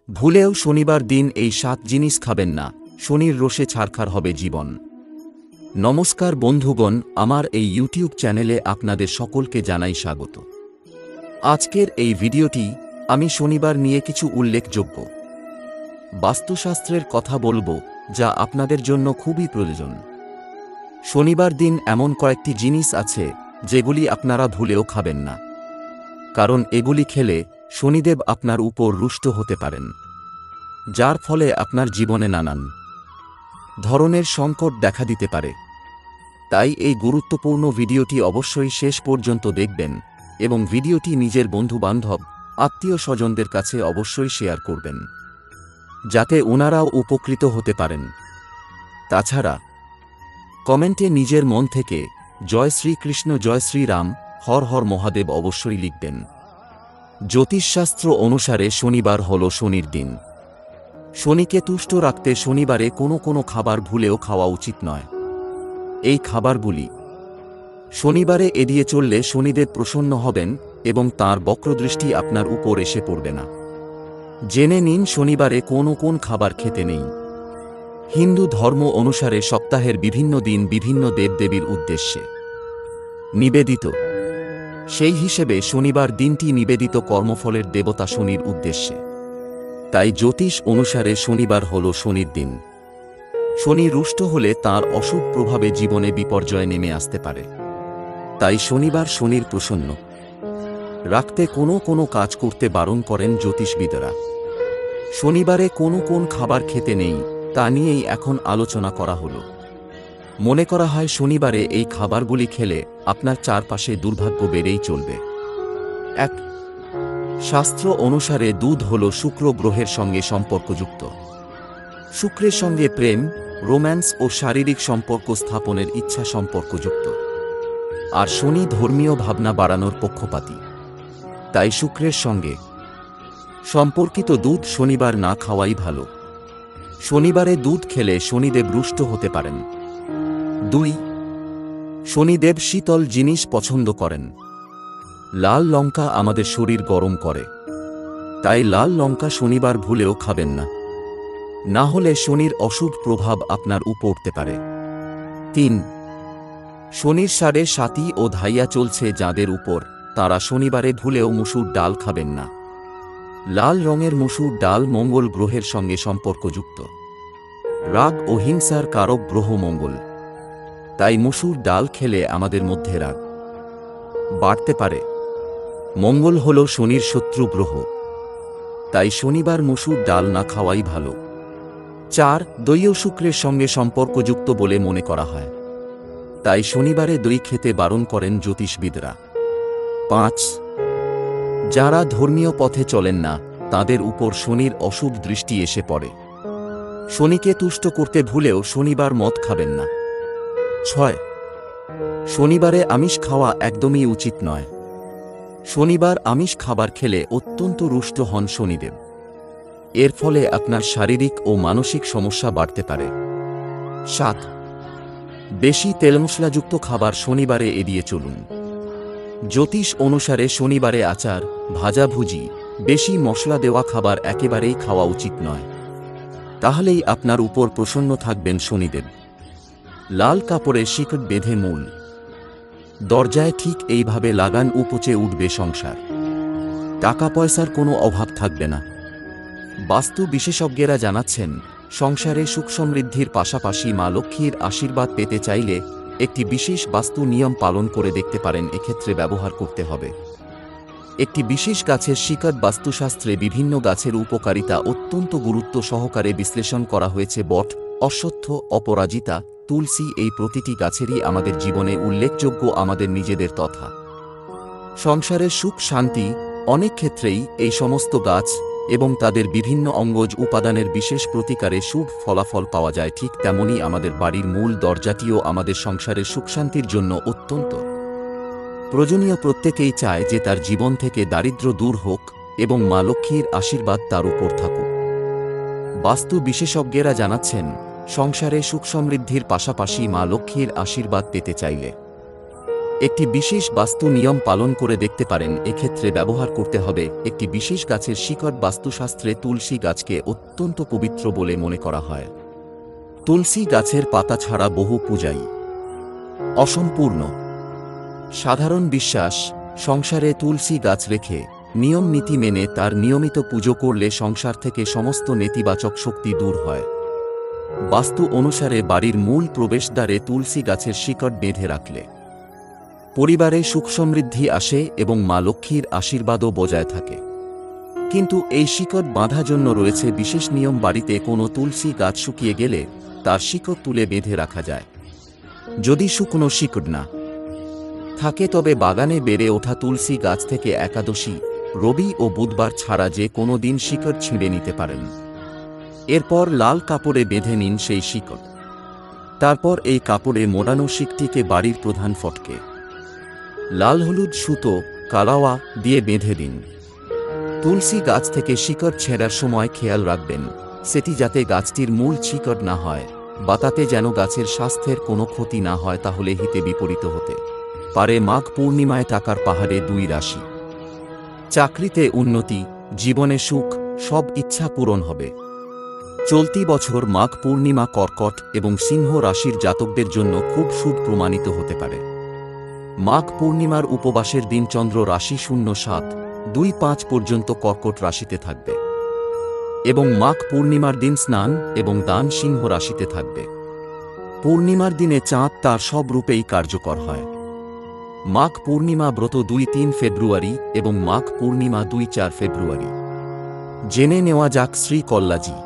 ভুলেও শনিবার দিন এই 7 জিনিস খাবেন না, শনির রোষে ছারখার হবে জীবন। নমস্কার বন্ধুগণ, আমার এই ইউটিউব চ্যানেলে আপনাদের সকলকে জানাই স্বাগত। আজকের এই ভিডিওটি আমি শনিবার নিয়ে কিছু উল্লেখযোগ্য বাস্তুশাস্ত্রের কথা বলবো, যা আপনাদের জন্য খুবই প্রয়োজন। শনিবার দিন এমন কয়েকটি জিনিস আছে যেগুলি আপনারা ভুলেও খাবেন না, কারণ এগুলি খেলে শনিদেব আপনার উপর রুষ্ট হতে পারেন, যার ফলে আপনার জীবনে নানান ধরনের সংকট দেখা দিতে পারে। তাই এই গুরুত্বপূর্ণ ভিডিওটি অবশ্যই শেষ পর্যন্ত দেখবেন এবং ভিডিওটি নিজের বন্ধুবান্ধব, আত্মীয় স্বজনদের কাছে অবশ্যই শেয়ার করবেন, যাতে ওনারাও উপকৃত হতে পারেন। তাছাড়া কমেন্টে নিজের মন থেকে জয় শ্রীকৃষ্ণ, জয় শ্রীরাম, হর হর মহাদেব অবশ্যই লিখবেন। জ্যোতিষশাস্ত্র অনুসারে শনিবার হল শনির দিন। শনিকে তুষ্ট রাখতে শনিবারে কোনো খাবার ভুলেও খাওয়া উচিত নয়। এই খাবারগুলি শনিবারে এড়িয়ে চললে শনিদেব প্রসন্ন হবেন এবং তাঁর বক্রদৃষ্টি আপনার উপর এসে পড়বে না। জেনে নিন শনিবারে কোন খাবার খেতে নেই। হিন্দু ধর্ম অনুসারে সপ্তাহের বিভিন্ন দিন বিভিন্ন দেবদেবীর উদ্দেশ্যে নিবেদিত। সেই হিসেবে শনিবার দিনটি নিবেদিত কর্মফলের দেবতা শনির উদ্দেশ্যে। তাই জ্যোতিষ অনুসারে শনিবার হল শনির দিন। শনি রুষ্ট হলে তাঁর অশুভ প্রভাবে জীবনে বিপর্যয় নেমে আসতে পারে। তাই শনিবার শনির প্রসন্ন রাখতে কোনো কাজ করতে বারণ করেন জ্যোতিষবিদরা। শনিবারে কোন খাবার খেতে নেই তা নিয়েই এখন আলোচনা করা হলো। মনে করা হয় শনিবারে এই খাবারগুলি খেলে আপনার চারপাশে দুর্ভাগ্য বেড়েই চলবে। 1. শাস্ত্র অনুসারে দুধ হল শুক্র গ্রহের সঙ্গে সম্পর্কযুক্ত। শুক্রের সঙ্গে প্রেম, রোম্যান্স ও শারীরিক সম্পর্ক স্থাপনের ইচ্ছা সম্পর্কযুক্ত। আর শনি ধর্মীয় ভাবনা বাড়ানোর পক্ষপাতী। তাই শুক্রের সঙ্গে সম্পর্কিত দুধ শনিবার না খাওয়াই ভালো। শনিবারে দুধ খেলে শনিদেব রুষ্ট হতে পারেন। 2. শনিদেব শীতল জিনিস পছন্দ করেন। লাল লঙ্কা আমাদের শরীর গরম করে, তাই লাল লঙ্কা শনিবার ভুলেও খাবেন না, না হলে শনির অশুভ প্রভাব আপনার উপর পড়তে পারে। 3. শনির 7.5 ও ধাইয়া চলছে যাদের উপর, তারা শনিবারে ভুলেও মসুর ডাল খাবেন না। লাল রঙের মসুর ডাল মঙ্গল গ্রহের সঙ্গে সম্পর্কযুক্ত। রাগ ও হিংসার কারক গ্রহ মঙ্গল। তাই মসুর ডাল খেলে আমাদের মধ্যে রাগ বাড়তে পারে। মঙ্গল হল শনির শত্রু গ্রহ, তাই শনিবার মসুর ডাল না খাওয়াই ভালো। 4. দই ও শুক্রের সঙ্গে সম্পর্কযুক্ত বলে মনে করা হয়, তাই শনিবারে দই খেতে বারণ করেন জ্যোতিষবিদরা। 5. যারা ধর্মীয় পথে চলেন না তাদের উপর শনির অশুভ দৃষ্টি এসে পড়ে। শনিকে তুষ্ট করতে ভুলেও শনিবার মদ খাবেন না। 6. শনিবারে আমিষ খাওয়া একদমই উচিত নয়। শনিবার আমিষ খাবার খেলে অত্যন্ত রুষ্ট হন শনিদেব। এর ফলে আপনার শারীরিক ও মানসিক সমস্যা বাড়তে পারে। 7. বেশি তেলমশলাযুক্ত খাবার শনিবারে এড়িয়ে চলুন। জ্যোতিষ অনুসারে শনিবারে আচার, ভাজাভুজি, বেশি মশলা দেওয়া খাবার একেবারেই খাওয়া উচিত নয়, তাহলেই আপনার উপর প্রসন্ন থাকবেন শনিদেব। লাল কাপড়ে শিকড় বেঁধে মূল দরজায় ঠিক এইভাবে লাগান, উপচে উঠবে সংসার। টাকা পয়সার কোনো অভাব থাকবে না। বাস্তু বিশেষজ্ঞরা জানাচ্ছেন, সংসারে সুখ সমৃদ্ধির পাশাপাশি মা লক্ষ্মীর আশীর্বাদ পেতে চাইলে একটি বিশেষ বাস্তু নিয়ম পালন করে দেখতে পারেন। এক্ষেত্রে ব্যবহার করতে হবে একটি বিশেষ গাছের শিকড়। বাস্তুশাস্ত্রে বিভিন্ন গাছের উপকারিতা অত্যন্ত গুরুত্ব সহকারে বিশ্লেষণ করা হয়েছে। বট, অশ্বত্থ, অপরাজিতা, তুলসী, এই প্রতিটি গাছেরই আমাদের জীবনে উল্লেখযোগ্য, আমাদের নিজেদের তথা সংসারের সুখ শান্তি। অনেক ক্ষেত্রেই এই সমস্ত গাছ এবং তাদের বিভিন্ন অঙ্গজ উপাদানের বিশেষ প্রতিকারে শুভ ফলাফল পাওয়া যায়। ঠিক তেমনি আমাদের বাড়ির মূল দরজাটিও আমাদের সংসারের সুখশান্তির জন্য অত্যন্ত প্রয়োজনীয়। প্রত্যেকেই চায় যে তার জীবন থেকে দারিদ্র্য দূর হোক এবং মা লক্ষ্মীর আশীর্বাদ তার উপর থাকুক। বাস্তু বিশেষজ্ঞেরা জানাচ্ছেন, সংসারে সুখ সমৃদ্ধির পাশাপাশি মা লক্ষ্মীর আশীর্বাদ পেতে চাইলে একটি বিশেষ বাস্তু নিয়ম পালন করে দেখতে পারেন। এক্ষেত্রে ব্যবহার করতে হবে একটি বিশেষ গাছের শিকড়। বাস্তুশাস্ত্রে তুলসী গাছকে অত্যন্ত পবিত্র বলে মনে করা হয়। তুলসী গাছের পাতা ছাড়া বহু পূজাই অসম্পূর্ণ। সাধারণ বিশ্বাস, সংসারে তুলসী গাছ রেখে নিয়ম নীতি মেনে তার নিয়মিত পুজো করলে সংসার থেকে সমস্ত নেতিবাচক শক্তি দূর হয়। বাস্তু অনুসারে বাড়ির মূল প্রবেশদ্বারে তুলসী গাছের শিকড় বেঁধে রাখলে পরিবারে সুখ সমৃদ্ধি আসে এবং মা লক্ষ্মীর আশীর্বাদও বজায় থাকে। কিন্তু এই শিকড় বাঁধার জন্য রয়েছে বিশেষ নিয়ম। বাড়িতে কোনো তুলসী গাছ শুকিয়ে গেলে তার শিকড় তুলে বেঁধে রাখা যায়। যদি শুকনো শিকড় না থাকে তবে বাগানে বেড়ে ওঠা তুলসী গাছ থেকে একাদশী, রবি ও বুধবার ছাড়া যে কোনো দিন শিকড় ছিঁড়ে নিতে পারেন। এরপর লাল কাপড়ে বেঁধে নিন সেই শিকড়। তারপর এই কাপড়ে মোড়ানো শিকটিকে বাড়ির প্রধান ফটকে লাল হলুদ সুতো কালাওয়া দিয়ে বেঁধে দিন। তুলসী গাছ থেকে শিকড় ছেঁড়ার সময় খেয়াল রাখবেন সেটি যাতে গাছটির মূল শিকড় না হয় বা তাতে যেন গাছের স্বাস্থ্যের কোনো ক্ষতি না হয়, তাহলে হিতে বিপরীত হতে পারে। মাঘ পূর্ণিমায় টাকার পাহাড়ে 2 রাশি। চাকরিতে উন্নতি, জীবনে সুখ, সব ইচ্ছা পূরণ হবে। চলতি বছর মাঘ পূর্ণিমা কর্কট এবং সিংহ রাশির জাতকদের জন্য খুব শুভ প্রমাণিত হতে পারে। মাঘ পূর্ণিমার উপবাসের দিন চন্দ্র রাশি 07-25 পর্যন্ত কর্কট রাশিতে থাকবে এবং মাঘ পূর্ণিমার দিন স্নান এবং দান সিংহ রাশিতে থাকবে। পূর্ণিমার দিনে চাঁদ তার সব রূপেই কার্যকর হয়। মাঘ পূর্ণিমা ব্রত 2-3 ফেব্রুয়ারি এবং মাঘ পূর্ণিমা 2-4 ফেব্রুয়ারি। জেনে নেওয়া যাক শ্রী কল্লাজি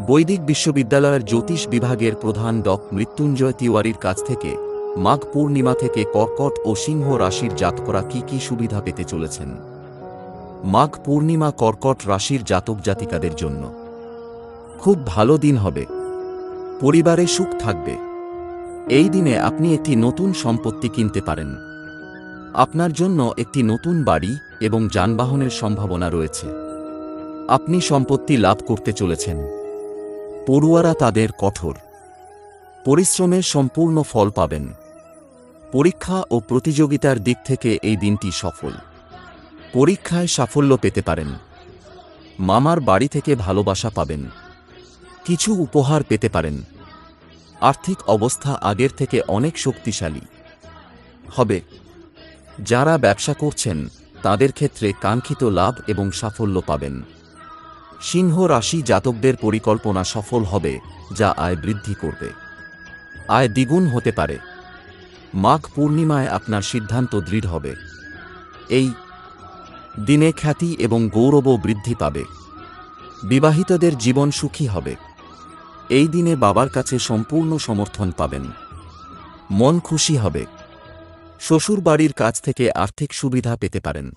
বৈদিক বিশ্ববিদ্যালয়ের জ্যোতিষ বিভাগের প্রধান মৃত্যুঞ্জয় তিওয়ারির কাছ থেকে মাঘ পূর্ণিমা থেকে কর্কট ও সিংহ রাশির জাতকরা কি কি সুবিধা পেতে চলেছেন। মাঘ পূর্ণিমা কর্কট রাশির জাতক জাতিকাদের জন্য খুব ভালো দিন হবে। পরিবারে সুখ থাকবে। এই দিনে আপনি একটি নতুন সম্পত্তি কিনতে পারেন। আপনার জন্য একটি নতুন বাড়ি এবং যানবাহনের সম্ভাবনা রয়েছে। আপনি সম্পত্তি লাভ করতে চলেছেন। পড়ুয়ারা তাদের কঠোর পরিশ্রমের সম্পূর্ণ ফল পাবেন। পরীক্ষা ও প্রতিযোগিতার দিক থেকে এই দিনটি সফল। পরীক্ষায় সাফল্য পেতে পারেন। মামার বাড়ি থেকে ভালোবাসা পাবেন। কিছু উপহার পেতে পারেন। আর্থিক অবস্থা আগের থেকে অনেক শক্তিশালী হবে। যারা ব্যবসা করছেন তাদের ক্ষেত্রে কাঙ্ক্ষিত লাভ এবং সাফল্য পাবেন। সিংহ রাশি জাতকদের পরিকল্পনা সফল হবে, যা আয় বৃদ্ধি করবে। আয় দ্বিগুণ হতে পারে। মাঘ পূর্ণিমায় আপনার সিদ্ধান্ত দৃঢ় হবে। এই দিনে খ্যাতি এবং গৌরবও বৃদ্ধি পাবে। বিবাহিতদের জীবন সুখী হবে। এই দিনে বাবার কাছে সম্পূর্ণ সমর্থন পাবেন। মন খুশি হবে। শ্বশুর বাড়ির কাছ থেকে আর্থিক সুবিধা পেতে পারেন।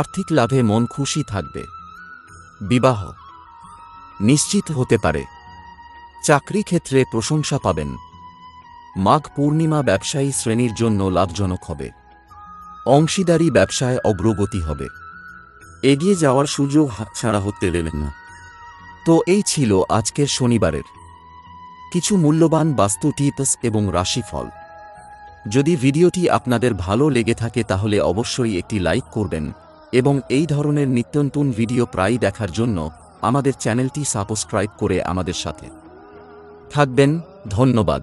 আর্থিক লাভে মন খুশি থাকবে। বিবাহ নিশ্চিত হতে পারে। চাকরি ক্ষেত্রে প্রশংসা পাবেন। মাঘ পূর্ণিমা ব্যবসায়ী শ্রেণীর জন্য লাভজনক হবে। অংশীদারি ব্যবসায় অগ্রগতি হবে। এগিয়ে যাওয়ার সুযোগ হাতছাড়া হতে দেবেন না। তো এই ছিল আজকের শনিবারের কিছু মূল্যবান বাস্তু টিপস এবং রাশিফল। যদি ভিডিওটি আপনাদের ভালো লেগে থাকে তাহলে অবশ্যই একটি লাইক করবেন এবং এই ধরনের নিত্যনতুন ভিডিও প্রায়ই দেখার জন্য আমাদের চ্যানেলটি সাবস্ক্রাইব করে আমাদের সাথে থাকবেন। ধন্যবাদ।